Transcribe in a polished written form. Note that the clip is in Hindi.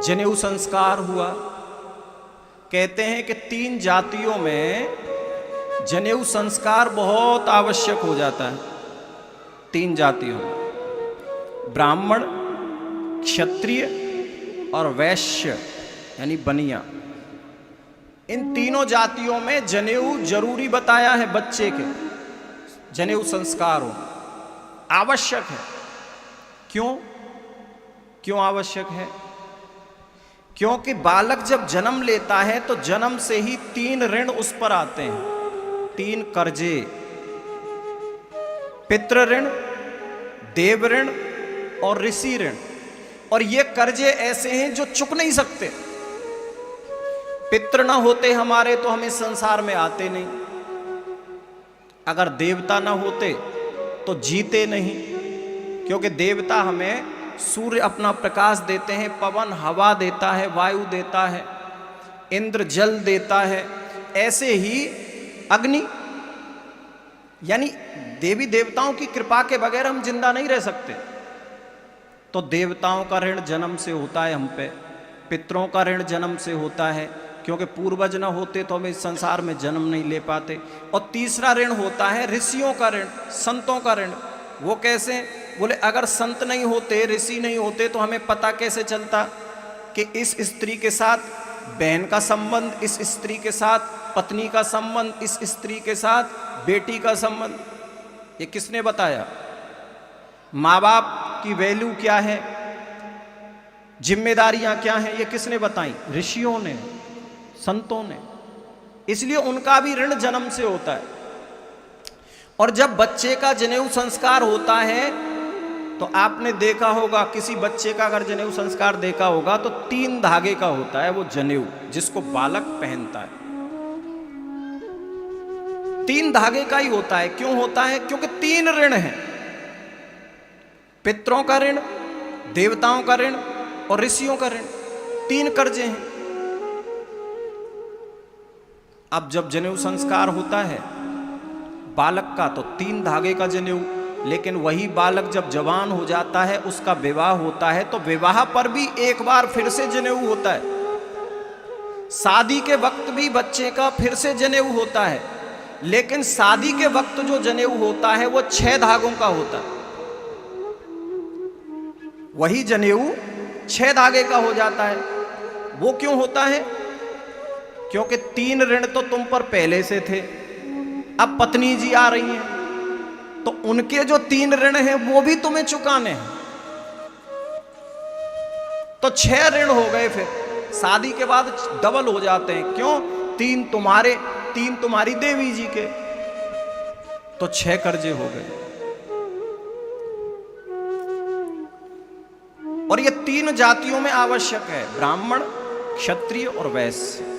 जनेऊ संस्कार हुआ। कहते हैं कि 3 जातियों में जनेऊ संस्कार बहुत आवश्यक हो जाता है। 3 जातियों में, ब्राह्मण, क्षत्रिय और वैश्य यानी बनिया। इन तीनों जातियों में जनेऊ जरूरी बताया है। बच्चे के जनेऊ संस्कार हो, आवश्यक है। क्यों आवश्यक है? क्योंकि बालक जब जन्म लेता है तो जन्म से ही 3 ऋण उस पर आते हैं, 3 कर्जे, पितृ ऋण, देव ऋण और ऋषि ऋण। और ये कर्जे ऐसे हैं जो चुक नहीं सकते। पितृ ना होते हमारे तो हम इस संसार में आते नहीं, अगर देवता ना होते तो जीते नहीं, क्योंकि देवता हमें सूर्य अपना प्रकाश देते हैं, पवन हवा देता है, वायु देता है, इंद्र जल देता है। ऐसे ही अग्नि, यानी देवी देवताओं की कृपा के बगैर हम जिंदा नहीं रह सकते। तो देवताओं का ऋण जन्म से होता है हम पे, पितरों का ऋण जन्म से होता है, क्योंकि पूर्वज न होते तो हम इस संसार में जन्म नहीं ले पाते। और तीसरा ऋण होता है ऋषियों का ऋण, संतों का ऋण। वो कैसे? बोले अगर संत नहीं होते, ऋषि नहीं होते तो हमें पता कैसे चलता कि इस स्त्री के साथ बहन का संबंध, इस स्त्री के साथ पत्नी का संबंध, इस स्त्री के साथ बेटी का संबंध। ये किसने बताया? माँ बाप की वैल्यू क्या है, जिम्मेदारियां क्या हैं, ये किसने बताई? ऋषियों ने, संतों ने। इसलिए उनका भी ऋण जन्म से होता है। और जब बच्चे का जनेऊ संस्कार होता है तो आपने देखा होगा, किसी बच्चे का अगर जनेऊ संस्कार देखा होगा तो 3 धागे का होता है वो जनेऊ, जिसको बालक पहनता है। 3 धागे का ही होता है। क्यों होता है? क्योंकि 3 ऋण हैं, पितरों का ऋण, देवताओं का ऋण और ऋषियों का ऋण। 3 कर्जे हैं। अब जब जनेऊ संस्कार होता है बालक का तो 3 धागे का जनेऊ, लेकिन वही बालक जब जवान हो जाता है, उसका विवाह होता है, तो विवाह पर भी एक बार फिर से जनेऊ होता है। शादी के वक्त भी बच्चे का फिर से जनेऊ होता है, लेकिन शादी के वक्त जो जनेऊ होता है वो 6 धागों का होता है। वही जनेऊ 6 धागे का हो जाता है। वो क्यों होता है? क्योंकि 3 ऋण तो तुम पर पहले से थे, अब पत्नी जी आ रही हैं तो उनके जो 3 ऋण हैं वो भी तुम्हें चुकाने हैं। तो 6 ऋण हो गए, फिर शादी के बाद डबल हो जाते हैं। क्यों? 3 तुम्हारे, 3 तुम्हारी देवी जी के, तो 6 कर्जे हो गए। और ये 3 जातियों में आवश्यक है, ब्राह्मण, क्षत्रिय और वैश्य।